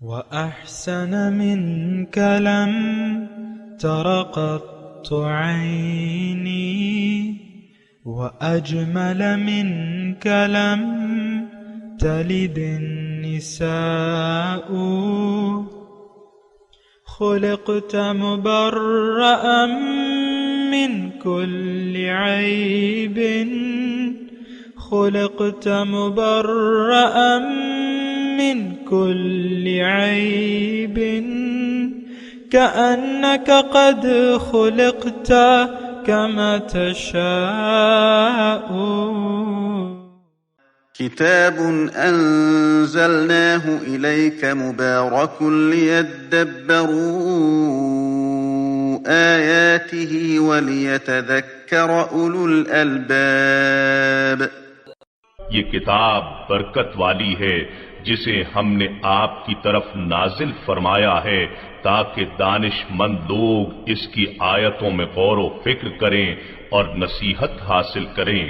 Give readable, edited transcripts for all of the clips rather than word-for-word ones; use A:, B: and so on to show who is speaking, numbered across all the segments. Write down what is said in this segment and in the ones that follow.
A: وأحسن منك لم تر قط عيني وأجمل منك لم تلد النساء خلقت مبرأ من كل عيب خلقت مبرأ من كل عيب كأنك قد خلقت كما تشاء.
B: كتاب أنزلناه إليك مبارك ليدبروا آياته وليتذكر أولو الألباب.
C: یہ کتاب برکت والی ہے جسے ہم نے آپ کی طرف نازل فرمایا ہے تاکہ دانش مند لوگ اس کی آیتوں میں غور و فکر کریں اور نصیحت حاصل کریں.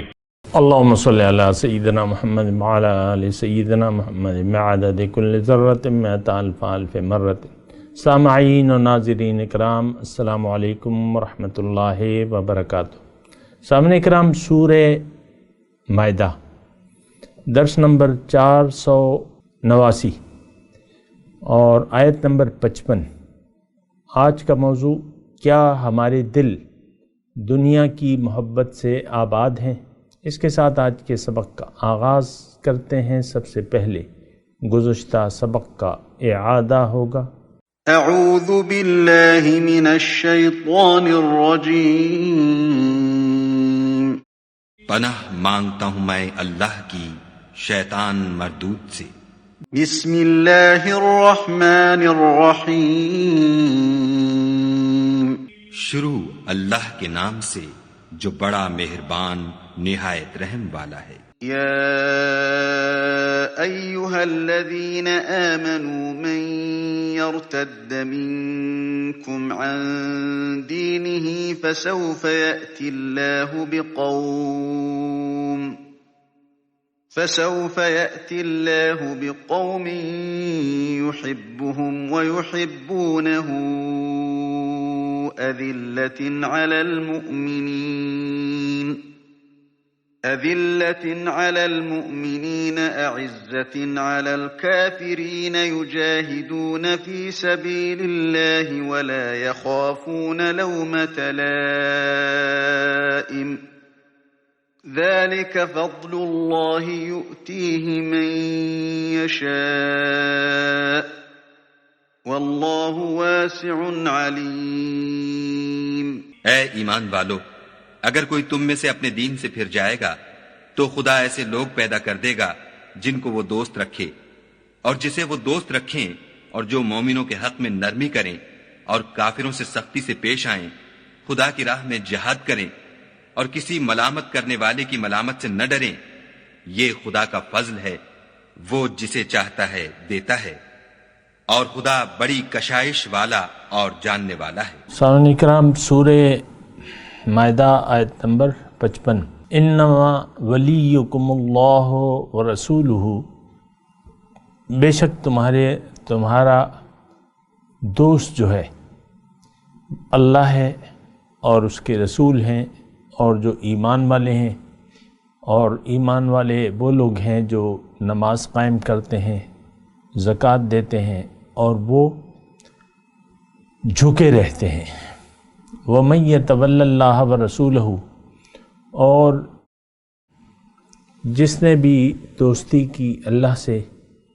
D: اللهم صل على سيدنا محمد وعلى آل سيدنا محمد بعدد كل ذرة مئة ألف ألف مرة. سامعین و ناظرین اکرام، السلام علیکم ورحمۃ اللہ وبرکاتہ. سامعین اکرام، سورہ مائدہ درس نمبر 489 اور آیت نمبر 55. آج کا موضوع، کیا ہمارے دل دنیا کی محبت سے آباد ہیں؟ اس کے ساتھ آج کے سبق کا آغاز کرتے ہیں. سب سے پہلے گزشتہ سبق کا اعادہ ہوگا.
B: اعوذ باللہ من الشیطان الرجیم.
E: پناہ مانگتا ہوں میں اللہ کی شیطان مردود سے.
B: بسم اللہ الرحمن الرحیم.
E: شروع اللہ کے نام سے جو بڑا مہربان نہایت رحم والا ہے.
B: یا ایہا الذین آمنوا من يرتد منكم عن دينه فسوف يأتي الله بقوم يحبهم ويحبونه أذلة على المؤمنين أعزة على الكافرين يجاهدون في سبيل الله ولا يخافون لومة لائم ذلك فضل الله يؤتيه من يشاء والله واسع عليم.
E: اے ایمان والو، اگر کوئی تم میں سے اپنے دین سے پھر جائے گا تو خدا ایسے لوگ پیدا کر دے گا جن کو وہ دوست رکھے اور جسے وہ دوست رکھیں، اور جو مومنوں کے حق میں نرمی کریں اور کافروں سے سختی سے پیش آئیں، خدا کی راہ میں جہاد کریں اور کسی ملامت کرنے والے کی ملامت سے نہ ڈریں. یہ خدا کا فضل ہے، وہ جسے چاہتا ہے دیتا ہے، اور خدا بڑی کشائش والا اور جاننے والا ہے.
D: سامعین کرام، سورہ مائدہ آیت نمبر 55. انما ولیکم اللہ ورسولہ، بے شک تمہارا دوست جو ہے اللہ ہے اور اس کے رسول ہیں، اور جو ایمان والے ہیں، اور ایمان والے وہ لوگ ہیں جو نماز قائم کرتے ہیں، زکوٰۃ دیتے ہیں، اور وہ جھکے رہتے ہیں. وَمَن يَتَوَلَّ اللَّهَ وَرَسُولَهُ، اور جس نے بھی دوستی کی اللہ سے،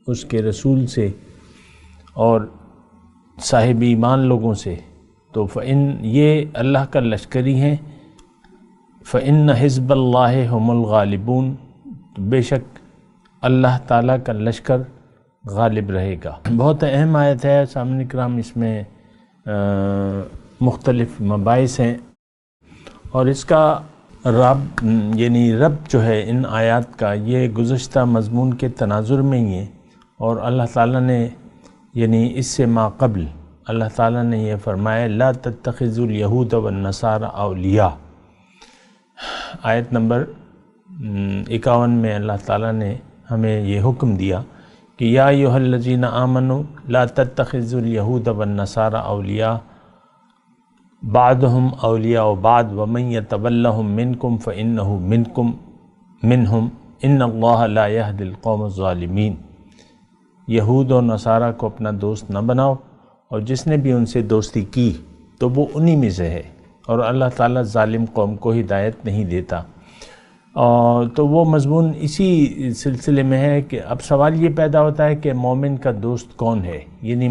D: اس کے رسول سے اور صاحب ایمان لوگوں سے، تو یہ اللہ کا لشکری ہیں. فَإِنَّ حِزْبَ اللَّهِ هُمُ الْغَالِبُونَ، بے شک اللہ تعالیٰ کا لشکر غالب رہے گا. بہت اہم آیت ہے سامعین کرام، اس میں مختلف مباحث ہیں، اور اس کا رب جو ہے ان آیات کا، یہ گزشتہ مضمون کے تناظر میں ہی ہے. اور اللہ تعالیٰ نے اس سے ما قبل اللہ تعالیٰ نے یہ فرمایا لا تتخذوا اليہود والنصارى اولیاء. آیت نمبر 51 میں اللہ تعالیٰ نے ہمیں یہ حکم دیا کہ یا ایھا الذین آمنوا لا تتخذوا اليہود والنصارى اولیاء بعضهم اولیاء بعض ومن یتولہم منکم فانہ منہم ان اللہ لا یہدی القوم الظالمین۔ یہود اور نصارہ کو اپنا دوست نہ بناؤ، اور جس نے بھی ان سے دوستی کی تو وہ انہی میں سے ہے، اور اللہ تعالیٰ ظالم قوم کو ہدایت نہیں دیتا۔ تو وہ مضمون اسی سلسلے میں ہے کہ اب سوال یہ پیدا ہوتا ہے کہ مومن کا دوست کون ہے، یعنی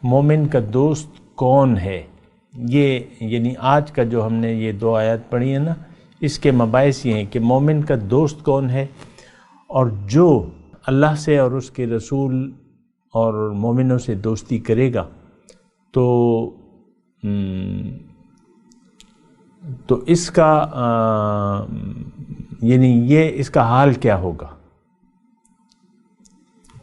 D: مومن کا دوست کون ہے۔ یہ یعنی آج کا جو ہم نے یہ 2 آیات پڑھی ہیں نا، اس کے مباحث یہ ہیں کہ مومن کا دوست کون ہے، اور جو اللہ سے اور اس کے رسول اور مومنوں سے دوستی کرے گا تو اس کا یعنی یہ اس کا حال کیا ہوگا۔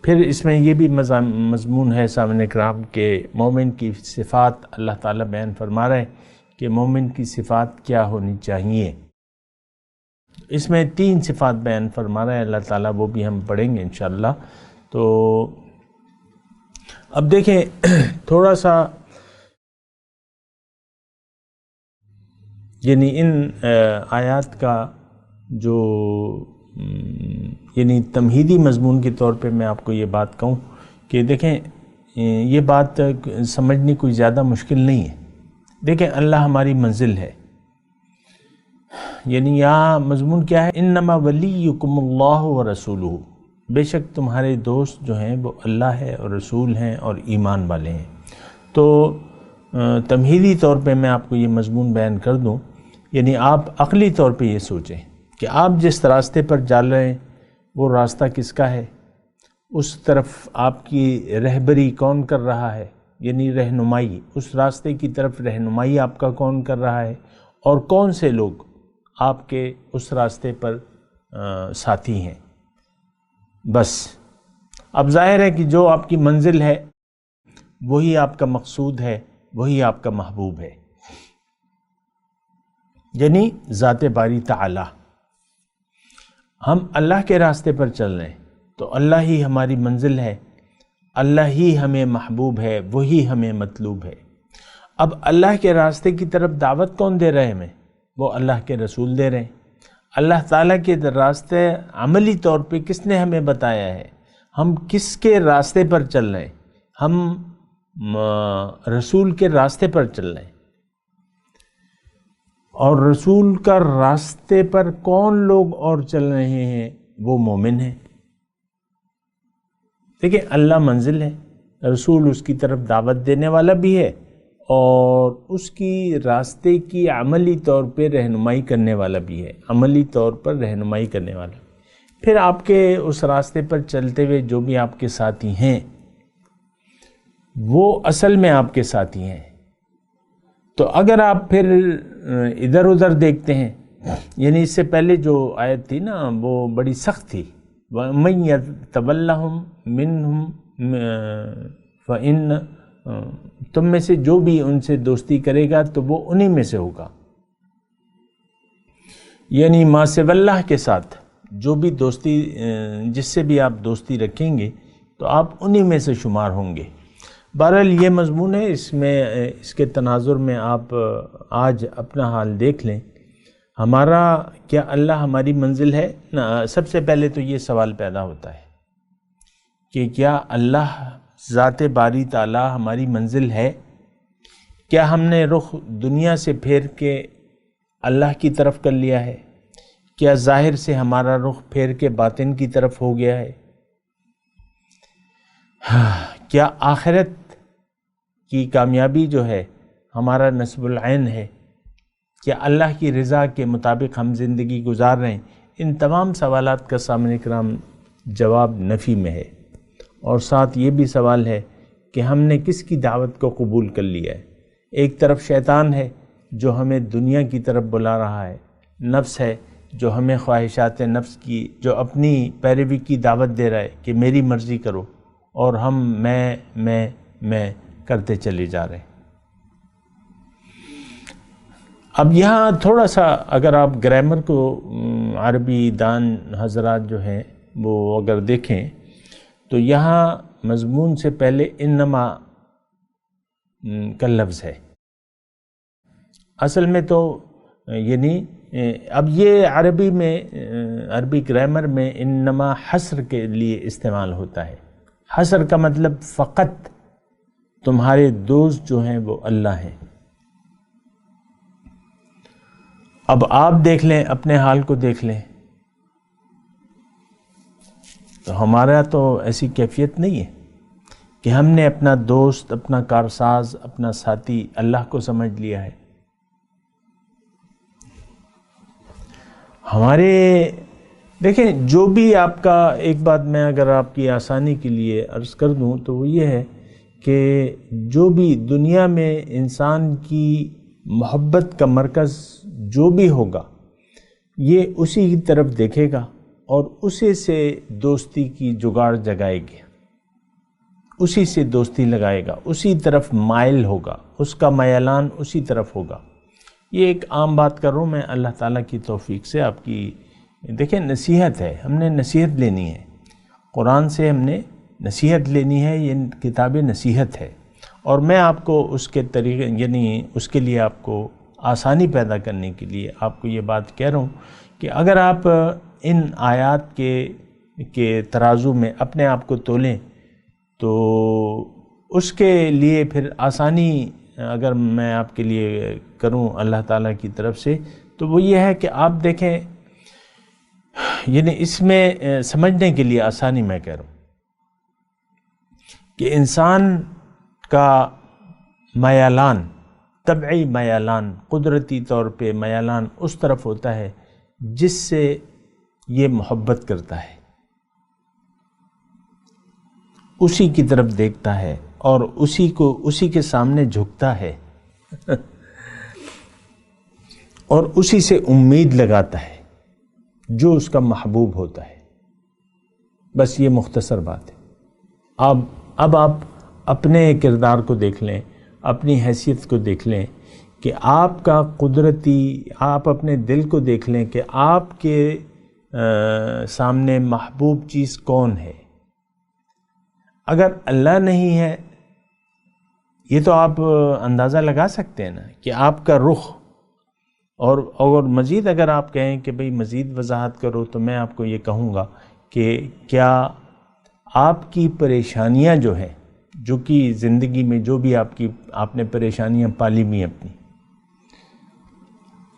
D: پھر اس میں یہ بھی مضمون ہے سامعین کرام کہ مومن کی صفات اللہ تعالیٰ بیان فرما رہے ہیں کہ مومن کی صفات کیا ہونی چاہیے۔ اس میں 3 صفات بیان فرما رہا ہے اللہ تعالیٰ، وہ بھی ہم پڑھیں گے انشاءاللہ۔ تو اب دیکھیں تھوڑا سا یعنی ان آیات کا جو یعنی تمہیدی مضمون کے طور پہ میں آپ کو یہ بات کہوں کہ دیکھیں یہ بات سمجھنی کوئی زیادہ مشکل نہیں ہے۔ دیکھیں اللہ ہماری منزل ہے، یعنی یہاں مضمون کیا ہے، انما ولیکم اللہ ورسولہ، بے شک تمہارے دوست جو ہیں وہ اللہ ہے اور رسول ہیں اور ایمان والے ہیں۔ تو تمہیدی طور پہ میں آپ کو یہ مضمون بیان کر دوں، یعنی آپ عقلی طور پہ یہ سوچیں کہ آپ جس راستے پر چل رہے ہیں وہ راستہ کس کا ہے، اس طرف آپ کی رہبری کون کر رہا ہے، یعنی رہنمائی، اس راستے کی طرف رہنمائی آپ کا کون کر رہا ہے، اور کون سے لوگ آپ کے اس راستے پر ساتھی ہیں۔ بس اب ظاہر ہے کہ جو آپ کی منزل ہے وہی آپ کا مقصود ہے، وہی آپ کا محبوب ہے، یعنی ذات باری تعالی۔ ہم اللہ کے راستے پر چل رہے ہیں تو اللہ ہی ہماری منزل ہے، اللہ ہی ہمیں محبوب ہے، وہی ہمیں مطلوب ہے۔ اب اللہ کے راستے کی طرف دعوت کون دے رہے ہیں ہمیں؟ وہ اللہ کے رسول دے رہے ہیں۔ اللہ تعالیٰ کے راستے عملی طور پہ کس نے ہمیں بتایا ہے، ہم کس کے راستے پر چل رہے ہیں؟ ہم رسول کے راستے پر چل رہے ہیں، اور رسول کا راستے پر کون لوگ اور چل رہے ہیں؟ وہ مومن ہیں۔ دیکھیں اللہ منزل ہے، رسول اس کی طرف دعوت دینے والا بھی ہے اور اس کی راستے کی عملی طور پہ رہنمائی کرنے والا بھی ہے، عملی طور پر رہنمائی کرنے والا۔ پھر آپ کے اس راستے پر چلتے ہوئے جو بھی آپ کے ساتھی ہیں وہ اصل میں آپ کے ساتھی ہیں۔ تو اگر آپ پھر ادھر ادھر دیکھتے ہیں، یعنی اس سے پہلے جو آیت تھی نا وہ بڑی سخت تھی، وَمَن يَتَوَلَّهُم مِّنْهُمْ فَإِنَّ، تم میں سے جو بھی ان سے دوستی کرے گا تو وہ انہی میں سے ہوگا، یعنی ما سوی اللہ کے ساتھ جو بھی دوستی، جس سے بھی آپ دوستی رکھیں گے تو آپ انہی میں سے شمار ہوں گے۔ بہرحال یہ مضمون ہے، اس میں اس کے تناظر میں آپ آج اپنا حال دیکھ لیں، ہمارا کیا اللہ ہماری منزل ہے؟ سب سے پہلے تو یہ سوال پیدا ہوتا ہے کہ کیا اللہ ذات باری تعالیٰ ہماری منزل ہے؟ کیا ہم نے رخ دنیا سے پھیر کے اللہ کی طرف کر لیا ہے؟ کیا ظاہر سے ہمارا رخ پھیر کے باطن کی طرف ہو گیا ہے؟ کیا آخرت کی کامیابی جو ہے ہمارا نصب العین ہے؟ کیا اللہ کی رضا کے مطابق ہم زندگی گزار رہے ہیں؟ ان تمام سوالات کا سامنے کرام جواب نفی میں ہے، اور ساتھ یہ بھی سوال ہے کہ ہم نے کس کی دعوت کو قبول کر لیا ہے۔ ایک طرف شیطان ہے جو ہمیں دنیا کی طرف بلا رہا ہے، نفس ہے جو ہمیں خواہشات نفس کی، جو اپنی پیروی کی دعوت دے رہا ہے کہ میری مرضی کرو، اور ہم میں کرتے چلے جا رہے ہیں۔ اب یہاں تھوڑا سا اگر آپ گرامر کو، عربی دان حضرات جو ہیں وہ اگر دیکھیں تو یہاں مضمون سے پہلے انما کا لفظ ہے. اصل میں تو یعنی اب یہ عربی گرامر میں انما حصر کے لیے استعمال ہوتا ہے. حصر کا مطلب فقط تمہارے دوست جو ہیں وہ اللہ ہیں. اب آپ دیکھ لیں، اپنے حال کو دیکھ لیں، تو ہمارا تو ایسی کیفیت نہیں ہے کہ ہم نے اپنا دوست، اپنا کارساز، اپنا ساتھی اللہ کو سمجھ لیا ہے. ہمارے دیکھیں، جو بھی آپ کا، ایک بات میں اگر آپ کی آسانی کے لیے عرض کر دوں تو وہ یہ ہے کہ جو بھی دنیا میں انسان کی محبت کا مرکز جو بھی ہوگا، یہ اسی کی طرف دیکھے گا اور اسی سے دوستی کی جگاڑ جگائے گا، اسی سے دوستی لگائے گا، اسی طرف مائل ہوگا، اس کا میلان اسی طرف ہوگا. یہ ایک عام بات کر رہا ہوں میں، اللہ تعالیٰ کی توفیق سے. آپ کی دیکھیں نصیحت ہے، ہم نے نصیحت لینی ہے، قرآن سے ہم نے نصیحت لینی ہے. یہ کتاب نصیحت ہے، اور میں آپ کو اس کے طریقے، یعنی اس کے لیے آپ کو آسانی پیدا کرنے کے لیے آپ کو یہ بات کہہ رہا ہوں کہ اگر آپ ان آیات کے ترازو میں اپنے آپ کو تولیں تو اس کے لیے پھر آسانی اگر میں آپ کے لیے کروں اللہ تعالیٰ کی طرف سے، تو وہ یہ ہے کہ آپ دیکھیں، یعنی اس میں سمجھنے کے لیے آسانی میں کہہ رہا ہوں کہ انسان کا میلان، طبعی میلان، قدرتی طور پہ میلان اس طرف ہوتا ہے جس سے یہ محبت کرتا ہے، اسی کی طرف دیکھتا ہے اور اسی کے سامنے جھکتا ہے اور اسی سے امید لگاتا ہے جو اس کا محبوب ہوتا ہے. بس یہ مختصر بات ہے. اب آپ اپنے کردار کو دیکھ لیں، اپنی حیثیت کو دیکھ لیں کہ آپ کا قدرتی، آپ اپنے دل کو دیکھ لیں کہ آپ کے سامنے محبوب چیز کون ہے. اگر اللہ نہیں ہے، یہ تو آپ اندازہ لگا سکتے ہیں نا کہ آپ کا رخ، اور مزید اگر آپ کہیں کہ بھئی مزید وضاحت کرو تو میں آپ کو یہ کہوں گا کہ کیا آپ کی پریشانیاں جو ہیں، جو کہ زندگی میں جو بھی آپ نے پریشانیاں پالی ہوئی اپنی،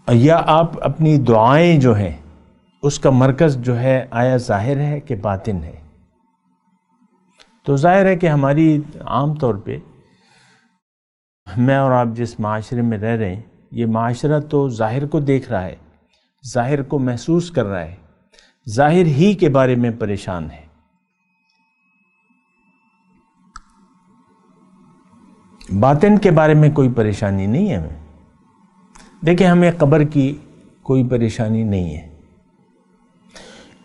D: یا آپ اپنی دعائیں جو ہیں اس کا مرکز جو ہے آیا ظاہر ہے کہ باطن ہے؟ تو ظاہر ہے کہ ہماری عام طور پہ میں اور آپ جس معاشرے میں رہ رہے ہیں، یہ معاشرہ تو ظاہر کو دیکھ رہا ہے، ظاہر کو محسوس کر رہا ہے، ظاہر ہی کے بارے میں پریشان ہے. باطن کے بارے میں کوئی پریشانی نہیں ہے ہمیں. دیکھیں، ہمیں قبر کی کوئی پریشانی نہیں ہے.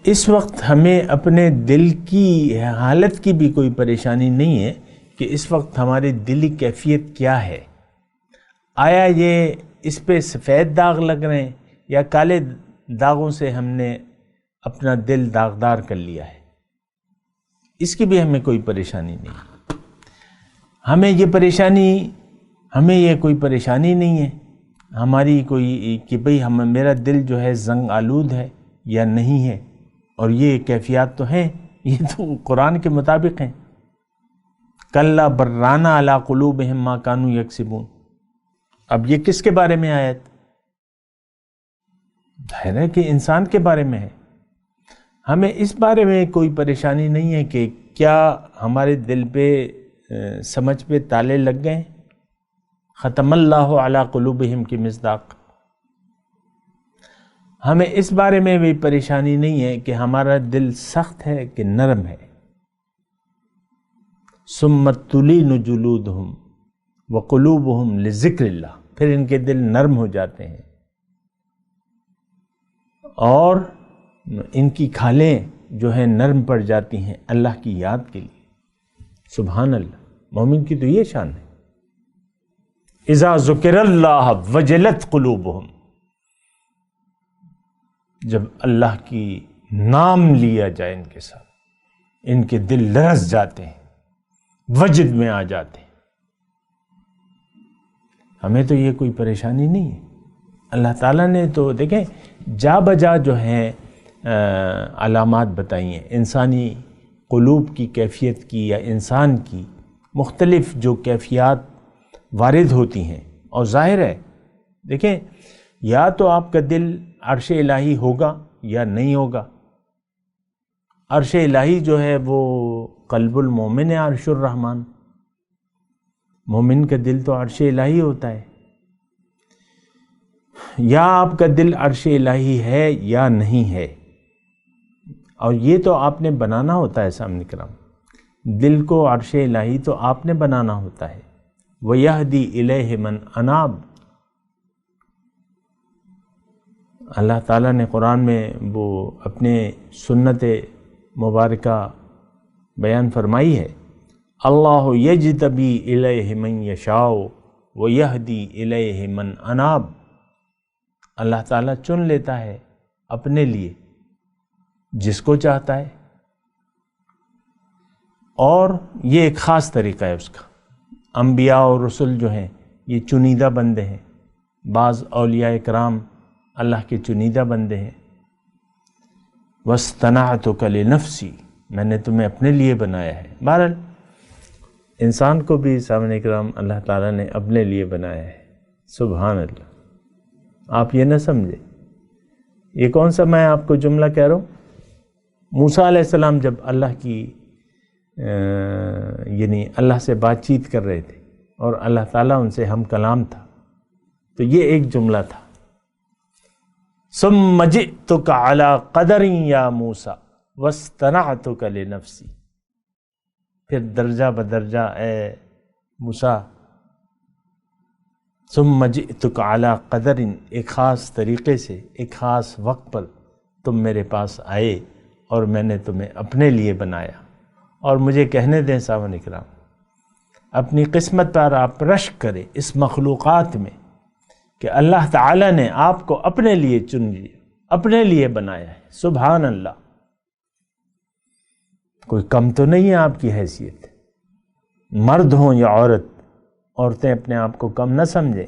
D: اس وقت ہمیں اپنے دل کی حالت کی بھی کوئی پریشانی نہیں ہے کہ اس وقت ہماری دلی کیفیت کیا ہے. آیا یہ اس پہ سفید داغ لگ رہے ہیں یا کالے داغوں سے ہم نے اپنا دل داغدار کر لیا ہے؟ اس کی بھی ہمیں کوئی پریشانی نہیں. ہمیں یہ کوئی پریشانی نہیں ہے ہماری کوئی کہ بھئی میرا دل جو ہے زنگ آلود ہے یا نہیں ہے. اور یہ کیفیات تو ہیں، یہ تو قرآن کے مطابق ہیں. کلا برانہ علی قلوبہم ما کانوا یکسبون. اب یہ کس کے بارے میں آیت؟ ظاہر ہے کہ انسان کے بارے میں ہے. ہمیں اس بارے میں کوئی پریشانی نہیں ہے کہ کیا ہمارے دل پہ سمجھ پہ تالے لگ گئے. ختم اللہ علی قلوبہم کی مصداق. ہمیں اس بارے میں بھی پریشانی نہیں ہے کہ ہمارا دل سخت ہے کہ نرم ہے. ثم تلین جلودہم وقلوبہم لذکر اللہ. پھر ان کے دل نرم ہو جاتے ہیں اور ان کی کھالیں جو ہیں نرم پڑ جاتی ہیں اللہ کی یاد کے لیے. سبحان اللہ. مومن کی تو یہ شان ہے. اذا ذکر اللہ وجلت قلوبہم. جب اللہ کی نام لیا جائے ان کے ساتھ ان کے دل لرز جاتے ہیں، وجد میں آ جاتے ہیں۔ ہمیں تو یہ کوئی پریشانی نہیں ہے۔ اللہ تعالیٰ نے تو دیکھیں جا بجا جو ہیں علامات بتائی ہیں انسانی قلوب کی کیفیت کی یا انسان کی مختلف جو کیفیات وارد ہوتی ہیں، اور ظاہر ہے دیکھیں یا تو آپ کا دل عرش الہی ہوگا یا نہیں ہوگا۔ عرش الہی جو ہے وہ قلب المومن ہے، عرش الرحمن، مومن کا دل تو عرش الہی ہوتا ہے۔ یا آپ کا دل عرش الہی ہے یا نہیں ہے، اور یہ تو آپ نے بنانا ہوتا ہے سامنے کرام، دل کو عرش الہی تو آپ نے بنانا ہوتا ہے۔ وَيَهْدِي إِلَيْهِ مَنْ أَنَابَ، اللہ تعالیٰ نے قرآن میں وہ اپنے سنت مبارکہ بیان فرمائی ہے، اللہ یجتبی الیہ من یشاء ویہدی الیہ من اناب، اللہ تعالیٰ چن لیتا ہے اپنے لیے جس کو چاہتا ہے، اور یہ ایک خاص طریقہ ہے اس کا۔ انبیاء اور رسل جو ہیں یہ چنیدہ بندے ہیں، بعض اولیاء اکرام اللہ کے چنیدہ بندے ہیں۔ وَاصْطَنَعْتُكَ لِنَفْسِي، میں نے تمہیں اپنے لیے بنایا ہے۔ بہرحال انسان کو بھی سامنے کرام اللہ تعالیٰ نے اپنے لیے بنایا ہے۔ سبحان اللہ، آپ یہ نہ سمجھے، یہ کون سا میں آپ کو جملہ کہہ رہا ہوں؟ موسیٰ علیہ السلام جب اللہ کی یعنی اللہ سے بات چیت کر رہے تھے اور اللہ تعالیٰ ان سے ہم کلام تھا، تو یہ ایک جملہ تھا، ثم جئتک علی قدر یا موسیٰ واصطنعتک لنفسی، پھر درجہ بدرجہ اے موسیٰ، ثم جئتک علی قدر، ایک خاص طریقے سے ایک خاص وقت پر تم میرے پاس آئے اور میں نے تمہیں اپنے لیے بنایا۔ اور مجھے کہنے دیں سامعین اکرام، اپنی قسمت پر آپ رشک کریں اس مخلوقات میں کہ اللہ تعالیٰ نے آپ کو اپنے لیے چن لیا، اپنے لیے بنایا ہے۔ سبحان اللہ، کوئی کم تو نہیں ہے آپ کی حیثیت، مرد ہوں یا عورت، عورتیں اپنے آپ کو کم نہ سمجھیں،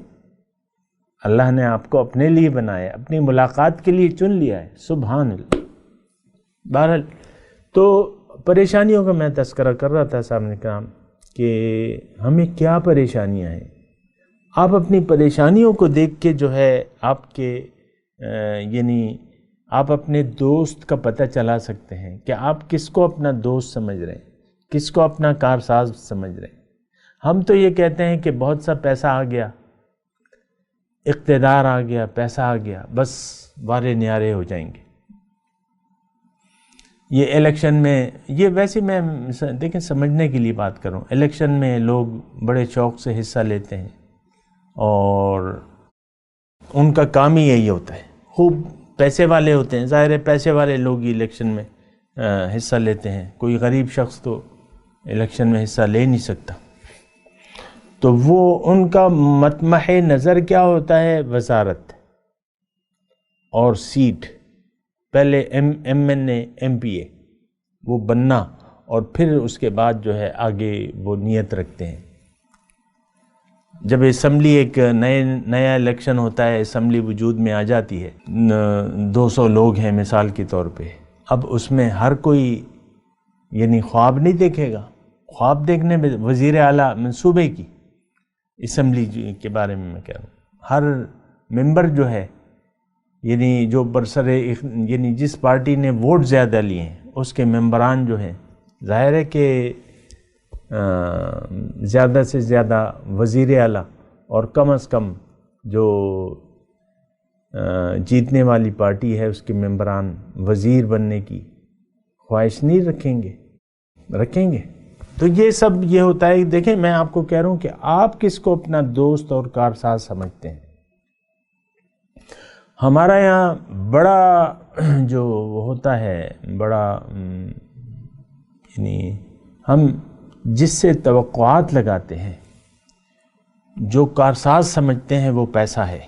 D: اللہ نے آپ کو اپنے لیے بنایا، اپنی ملاقات کے لیے چن لیا ہے۔ سبحان اللہ۔ بہرحال تو پریشانیوں کا میں تذکرہ کر رہا تھا سامنے کرام کہ ہمیں کیا پریشانیاں ہیں۔ آپ اپنی پریشانیوں کو دیکھ کے جو ہے آپ کے یعنی آپ اپنے دوست کا پتہ چلا سکتے ہیں کہ آپ کس کو اپنا دوست سمجھ رہے ہیں، کس کو اپنا کارساز سمجھ رہے ہیں۔ ہم تو یہ کہتے ہیں کہ بہت سا پیسہ آ گیا، اقتدار آ گیا، پیسہ آ گیا، بس وارے نیارے ہو جائیں گے۔ یہ الیکشن میں، یہ ویسے میں دیکھیں سمجھنے کے لیے بات کروں، الیکشن میں لوگ بڑے شوق سے حصہ لیتے ہیں اور ان کا کام ہی یہی ہوتا ہے، خوب پیسے والے ہوتے ہیں، ظاہر ہے پیسے والے لوگ ہی الیکشن میں حصہ لیتے ہیں، کوئی غریب شخص تو الیکشن میں حصہ لے نہیں سکتا۔ تو وہ ان کا مطمح نظر کیا ہوتا ہے؟ وزارت اور سیٹ، پہلے M N A M P A وہ بننا، اور پھر اس کے بعد جو ہے آگے وہ نیت رکھتے ہیں۔ جب اسمبلی ایک نیا الیکشن ہوتا ہے، اسمبلی وجود میں آ جاتی ہے، 200 لوگ ہیں مثال کے طور پہ، اب اس میں ہر کوئی یعنی خواب نہیں دیکھے گا، خواب دیکھنے میں وزیر اعلیٰ منصوبے کی اسمبلی کے بارے میں میں کہہ رہا ہوں، ہر ممبر جو ہے یعنی جو برسر یعنی جس پارٹی نے ووٹ زیادہ لیے ہیں اس کے ممبران جو ہیں، ظاہر ہے کہ زیادہ سے زیادہ وزیر اعلیٰ اور کم از کم جو جیتنے والی پارٹی ہے اس کے ممبران وزیر بننے کی خواہش نہیں رکھیں گے۔ تو یہ سب یہ ہوتا ہے۔ دیکھیں میں آپ کو کہہ رہا ہوں کہ آپ کس کو اپنا دوست اور کارساز سمجھتے ہیں۔ ہمارا یہاں بڑا جو ہوتا ہے، بڑا یعنی ہم جس سے توقعات لگاتے ہیں، جو کارساز سمجھتے ہیں، وہ پیسہ ہے۔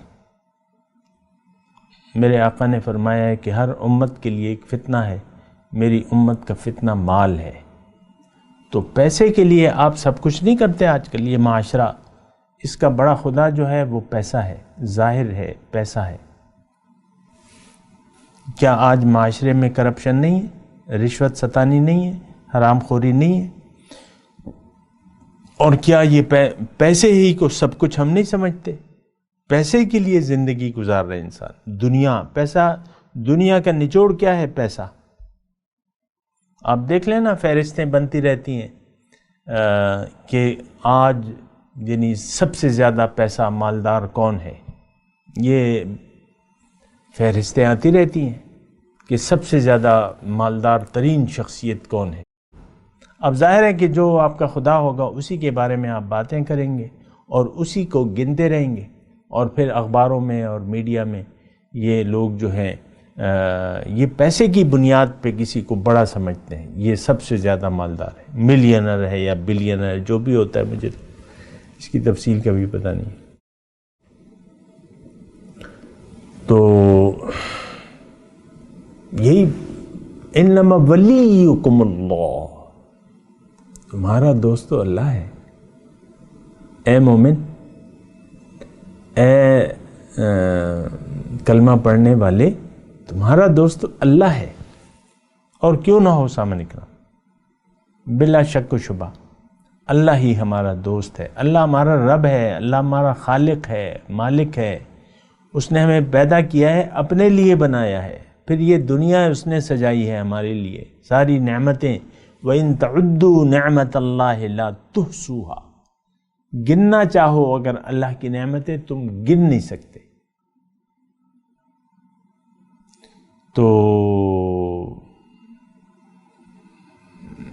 D: میرے آقا نے فرمایا ہے کہ ہر امت کے لیے ایک فتنہ ہے میری امت کا فتنہ مال ہے۔ تو پیسے کے لیے آپ سب کچھ نہیں کرتے آج کل۔ یہ معاشرہ، اس کا بڑا خدا جو ہے وہ پیسہ ہے، ظاہر ہے پیسہ ہے۔ کیا آج معاشرے میں کرپشن نہیں ہے، رشوت ستانی نہیں ہے، حرام خوری نہیں ہے؟ اور کیا یہ پیسے ہی کو سب کچھ ہم نہیں سمجھتے؟ پیسے کے لیے زندگی گزار رہے انسان۔ دنیا، پیسہ، دنیا کا نچوڑ کیا ہے؟ پیسہ۔ آپ دیکھ لیں نا، فہرستیں بنتی رہتی ہیں کہ آج یعنی سب سے زیادہ پیسہ مالدار کون ہے، یہ فہرستیں آتی رہتی ہیں کہ سب سے زیادہ مالدار ترین شخصیت کون ہے۔ اب ظاہر ہے کہ جو آپ کا خدا ہوگا اسی کے بارے میں آپ باتیں کریں گے اور اسی کو گنتے رہیں گے، اور پھر اخباروں میں اور میڈیا میں یہ لوگ جو ہیں یہ پیسے کی بنیاد پہ کسی کو بڑا سمجھتے ہیں، یہ سب سے زیادہ مالدار ہے، ملینر ہے یا بلینر، جو بھی ہوتا ہے، مجھے اس کی تفصیل کا بھی پتہ نہیں۔ تو یہی انما ولیکم اللہ، تمہارا دوست تو اللہ ہے۔ اے مومن، اے کلمہ پڑھنے والے، تمہارا دوست اللہ ہے، اور کیوں نہ ہو سامنے کرام، بلا شک و شبہ اللہ ہی ہمارا دوست ہے۔ اللہ ہمارا رب ہے، اللہ ہمارا خالق ہے، مالک ہے۔ اس نے ہمیں پیدا کیا ہے، اپنے لیے بنایا ہے، پھر یہ دنیا اس نے سجائی ہے ہمارے لیے، ساری نعمتیں۔ وَإِن تَعُدُّوا نِعْمَةَ اللَّهِ لَا تُحْصُوهَا، گننا چاہو اگر اللہ کی نعمتیں تم گن نہیں سکتے۔ تو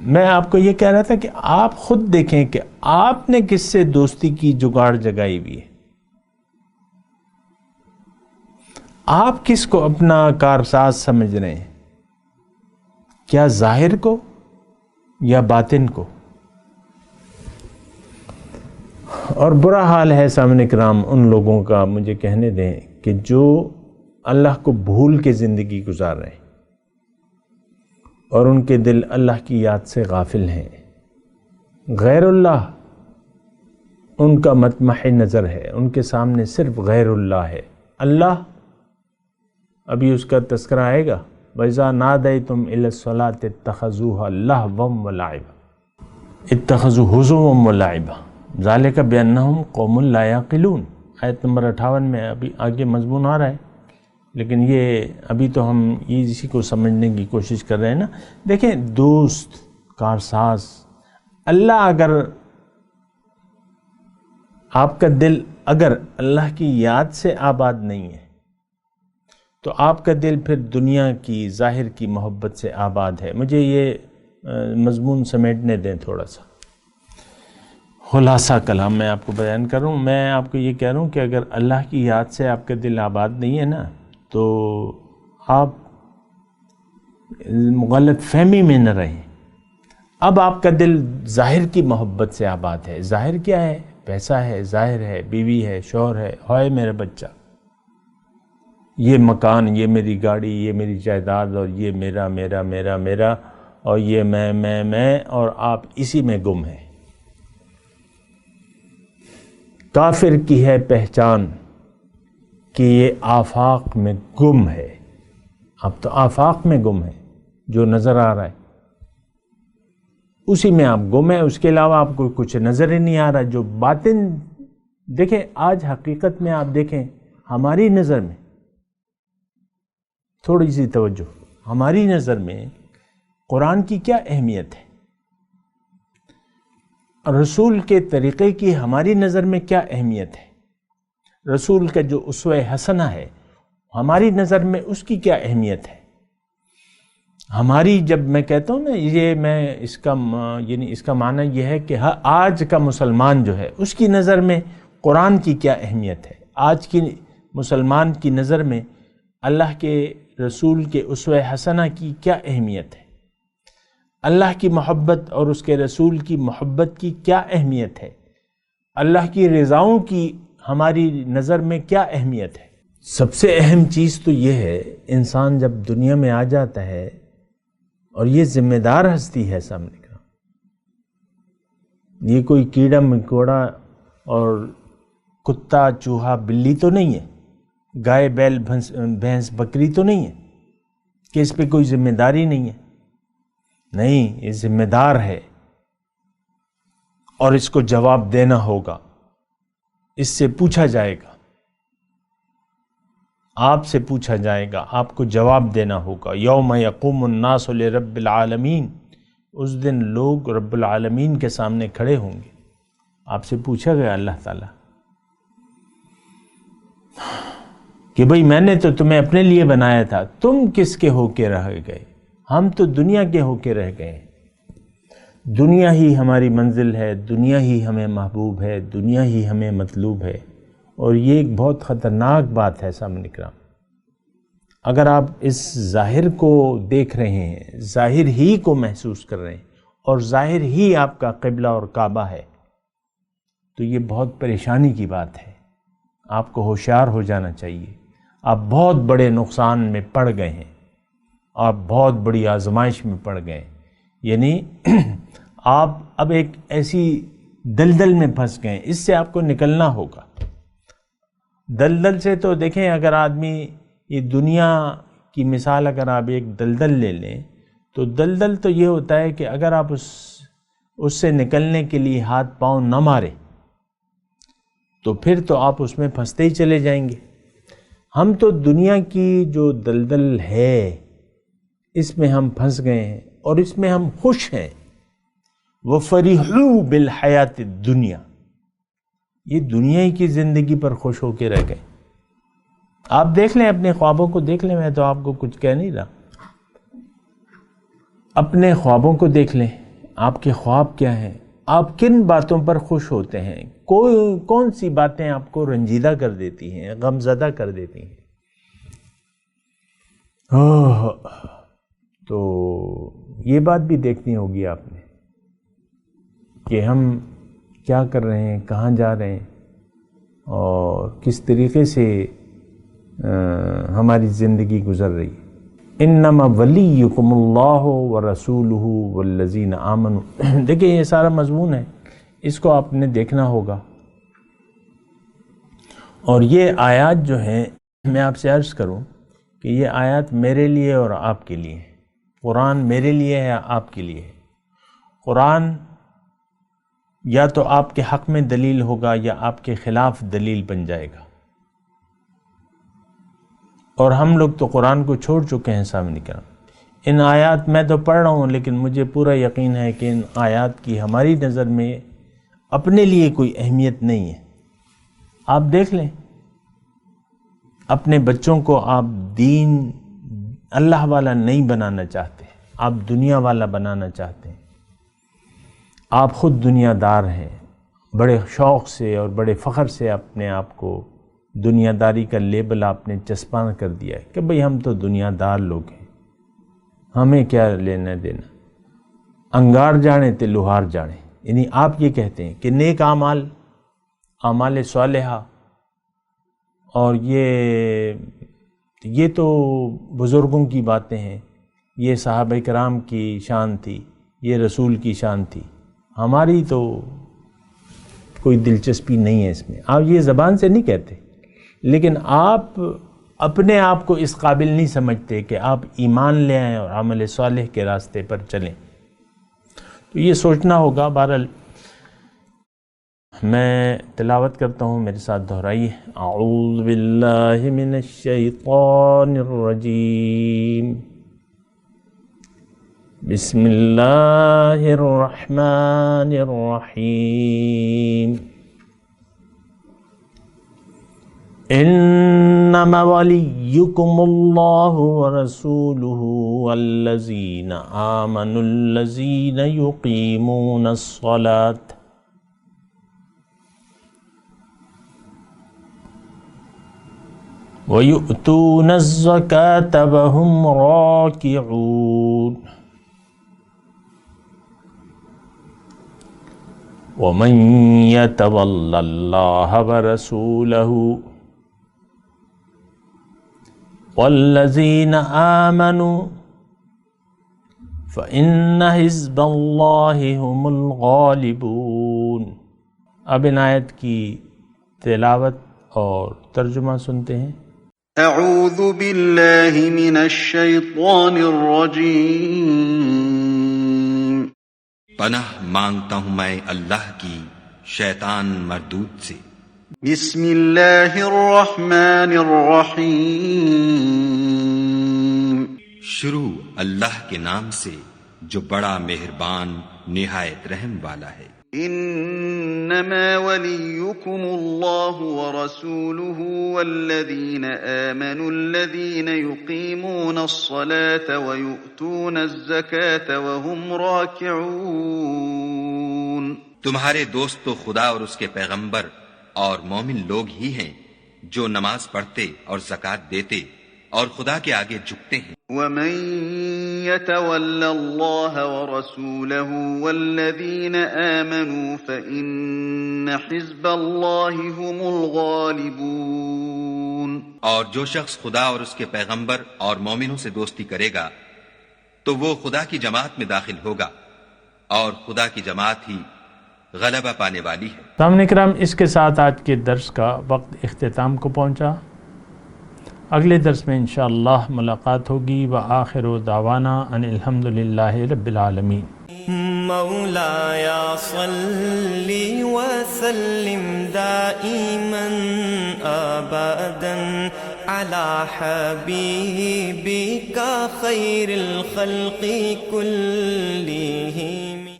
D: میں آپ کو یہ کہہ رہا تھا کہ آپ خود دیکھیں کہ آپ نے کس سے دوستی کی جگاڑ جگائی ہوئی ہے، آپ کس کو اپنا کارساز سمجھ رہے ہیں، کیا ظاہر کو یا باطن کو؟ اور برا حال ہے سامنے کرام ان لوگوں کا، مجھے کہنے دیں، کہ جو اللہ کو بھول کے زندگی گزار رہے ہیں اور ان کے دل اللہ کی یاد سے غافل ہیں۔ غیر اللہ ان کا مطمح نظر ہے، ان کے سامنے صرف غیر اللہ ہے۔ اللہ ابھی اس کا تذکرہ آئے گا، وَإِذَا نَادَيْتُمْ إِلَى الصَّلَاةِ اتَّخَذُوهَا لَهْوًا وَلَعِبًا اتَّخَذُوا هُزُوًا وَلَعِبًا ذَلِكَ بِأَنَّهُمْ قَوْمٌ لَا يَعْقِلُونَ۔ آیت نمبر 58 میں ابھی آگے مضمون آ رہا ہے، لیکن یہ ابھی تو ہم اسی کو سمجھنے کی کوشش کر رہے ہیں نا۔ دیکھیں، دوست، کارساز، اللہ اگر آپ کا دل اگر اللہ کی یاد سے آباد نہیں ہے تو آپ کا دل پھر دنیا کی، ظاہر کی محبت سے آباد ہے۔ مجھے یہ مضمون سمیٹنے دیں تھوڑا سا، خلاصہ کلام میں آپ کو بیان کروں۔ میں آپ کو یہ کہہ رہا ہوں کہ اگر اللہ کی یاد سے آپ کا دل آباد نہیں ہے نا، تو آپ غلط فہمی میں نہ رہیں۔ اب آپ کا دل ظاہر کی محبت سے آباد ہے۔ ظاہر کیا ہے؟ پیسہ ہے، ظاہر ہے، بیوی ہے، شوہر ہے، ہوئے میرا بچہ، یہ مکان، یہ میری گاڑی، یہ میری جائیداد، اور یہ میرا میرا میرا میرا، اور یہ میں، اور آپ اسی میں گم ہیں۔ کافر کی ہے پہچان کہ یہ آفاق میں گم ہے۔ اب تو آفاق میں گم ہے، جو نظر آ رہا ہے اسی میں آپ گم ہیں، اس کے علاوہ آپ کو کچھ نظر ہی نہیں آ رہا۔ جو باطن، دیکھیں آج حقیقت میں آپ دیکھیں، ہماری نظر میں تھوڑی سی توجہ، ہماری نظر میں قرآن کی کیا اہمیت ہے، رسول کے طریقے کی ہماری نظر میں کیا اہمیت ہے، رسول کا جو اسوہ حسنہ ہے ہماری نظر میں اس کی کیا اہمیت ہے۔ ہماری، جب میں کہتا ہوں نا یہ، میں اس کا یعنی اس کا معنی یہ ہے کہ آج کا مسلمان جو ہے اس کی نظر میں قرآن کی کیا اہمیت ہے، آج کی مسلمان کی نظر میں اللہ کے رسول کے اسوہ حسنہ کی کیا اہمیت ہے، اللہ کی محبت اور اس کے رسول کی محبت کی کیا اہمیت ہے، اللہ کی رضاؤں کی ہماری نظر میں کیا اہمیت ہے۔ سب سے اہم چیز تو یہ ہے، انسان جب دنیا میں آ جاتا ہے اور یہ ذمہ دار ہستی ہے سامنے کا. یہ کوئی کیڑا مکوڑا اور کتا چوہا بلی تو نہیں ہے، گائے بیل بھینس بکری تو نہیں ہے کہ اس پہ کوئی ذمہ داری نہیں ہے. نہیں، یہ ذمہ دار ہے اور اس کو جواب دینا ہوگا، اس سے پوچھا جائے گا، آپ سے پوچھا جائے گا، آپ کو جواب دینا ہوگا. یوم یقوم الناس لرب العالمین، اس دن لوگ رب العالمین کے سامنے کھڑے ہوں گے. آپ سے پوچھا گیا اللہ تعالیٰ کہ بھئی میں نے تو تمہیں اپنے لیے بنایا تھا، تم کس کے ہو کے رہ گئے؟ ہم تو دنیا کے ہو کے رہ گئے. دنیا ہی ہماری منزل ہے، دنیا ہی ہمیں محبوب ہے، دنیا ہی ہمیں مطلوب ہے. اور یہ ایک بہت خطرناک بات ہے سامنے کرام. اگر آپ اس ظاہر کو دیکھ رہے ہیں، ظاہر ہی کو محسوس کر رہے ہیں اور ظاہر ہی آپ کا قبلہ اور کعبہ ہے، تو یہ بہت پریشانی کی بات ہے. آپ کو ہوشیار ہو جانا چاہیے. آپ بہت بڑے نقصان میں پڑ گئے ہیں، آپ بہت بڑی آزمائش میں پڑ گئے ہیں. یعنی آپ اب ایک ایسی دلدل میں پھنس گئے ہیں، اس سے آپ کو نکلنا ہوگا. دلدل سے تو دیکھیں، اگر آدمی یہ دنیا کی مثال اگر آپ ایک دلدل لے لیں تو دلدل تو یہ ہوتا ہے کہ اگر آپ اس سے نکلنے کے لیے ہاتھ پاؤں نہ مارے تو پھر تو آپ اس میں پھنستے ہی چلے جائیں گے. ہم تو دنیا کی جو دلدل ہے اس میں ہم پھنس گئے ہیں اور اس میں ہم خوش ہیں. وَفَرِحُوا بِالْحَيَاةِ الدُّنْيَا، یہ دنیا ہی کی زندگی پر خوش ہو کے رہ گئے. آپ دیکھ لیں، اپنے خوابوں کو دیکھ لیں. میں تو آپ کو کچھ کہہ نہیں رہا. اپنے خوابوں کو دیکھ لیں. آپ کے خواب کیا ہیں؟ آپ کن باتوں پر خوش ہوتے ہیں؟ کون سی باتیں آپ کو رنجیدہ کر دیتی ہیں، غم زدہ کر دیتی ہیں؟ تو یہ بات بھی دیکھنی ہوگی آپ نے کہ ہم کیا کر رہے ہیں، کہاں جا رہے ہیں اور کس طریقے سے ہماری زندگی گزر رہی ہے. انما ولیکم اللہ ورسولہ والذین آمنوا. دیکھیں یہ سارا مضمون ہے، اس کو آپ نے دیکھنا ہوگا. اور یہ آیات جو ہیں، میں آپ سے عرض کروں کہ یہ آیات میرے لیے اور آپ کے لیے. قرآن میرے لیے ہے، آپ کے لیے ہے. قرآن یا تو آپ کے حق میں دلیل ہوگا یا آپ کے خلاف دلیل بن جائے گا. اور ہم لوگ تو قرآن کو چھوڑ چکے ہیں سامنے کا. ان آیات میں تو پڑھ رہا ہوں لیکن مجھے پورا یقین ہے کہ ان آیات کی ہماری نظر میں اپنے لیے کوئی اہمیت نہیں ہے. آپ دیکھ لیں، اپنے بچوں کو آپ دین اللہ والا نہیں بنانا چاہتے، آپ دنیا والا بنانا چاہتے ہیں. آپ خود دنیا دار ہیں، بڑے شوق سے اور بڑے فخر سے اپنے آپ کو دنیا داری کا لیبل آپ نے چسپاں کر دیا ہے کہ بھئی ہم تو دنیا دار لوگ ہیں، ہمیں کیا لینا دینا. انگار جانے تے لوہار جانے. یعنی آپ یہ کہتے ہیں کہ نیک اعمال صالحہ اور یہ تو بزرگوں کی باتیں ہیں، یہ صحابہ کرام کی شان تھی، یہ رسول کی شان تھی، ہماری تو کوئی دلچسپی نہیں ہے اس میں. آپ یہ زبان سے نہیں کہتے، لیکن آپ اپنے آپ کو اس قابل نہیں سمجھتے کہ آپ ایمان لے آئیں اور عمل صالح کے راستے پر چلیں. تو یہ سوچنا ہوگا. بہرحال میں تلاوت کرتا ہوں، میرے ساتھ دہرائیے. اعوذ باللہ من الشیطان الرجیم، بسم اللہ الرحمن الرحیم. انما ولیکم اللہ ورسولہ والذین آمنوا الذین یقیمون الصلاة وَيُؤْتُونَ الزَّكَاةَ وَهُمْ رَاكِعُونَ. وَمَنْ يَتَوَلَّ اللَّهَ وَرَسُولَهُ وَالَّذِينَ آمَنُوا فَإِنَّ حِزْبَ اللَّهِ هُمُ الْغَالِبُونَ۔ اب ان آیت کی تلاوت اور ترجمہ سنتے ہیں۔
B: اعوذ باللہ من الشیطان الرجیم۔
E: پناہ مانگتا ہوں میں اللہ کی شیطان مردود سے۔
B: بسم اللہ الرحمن الرحیم۔
E: شروع اللہ کے نام سے جو بڑا مہربان نہایت رحم والا ہے۔
B: انما ولیکم اللہ ورسولہ والذین آمنوا الذین یقیمون الصلاة ویؤتون الزکاة وهم راکعون۔
E: تمہارے دوست تو خدا اور اس کے پیغمبر اور مومن لوگ ہی ہیں جو نماز پڑھتے اور زکوٰۃ دیتے اور خدا کے آگے جھکتے ہیں۔
B: وَمَن يَتَوَلَّ اللَّهَ وَرَسُولَهُ وَالَّذِينَ آمَنُوا فَإِنَّ حِزْبَ اللَّهِ هُمُ الْغَالِبُونَ۔
E: اور جو شخص خدا اور اس کے پیغمبر اور مومنوں سے دوستی کرے گا تو وہ خدا کی جماعت میں داخل ہوگا اور خدا کی جماعت ہی غلبہ پانے والی ہے۔
D: سامعین کرام، اس کے ساتھ آج کے درس کا وقت اختتام کو پہنچا۔ اگلے درس میں انشاءاللہ ملاقات ہوگی۔ وآخر دعوانا ان الحمدللہ رب العالمین۔
A: مولایا صلی وسلم دائما ابدا على حبیبک خیر الخلق کلہم۔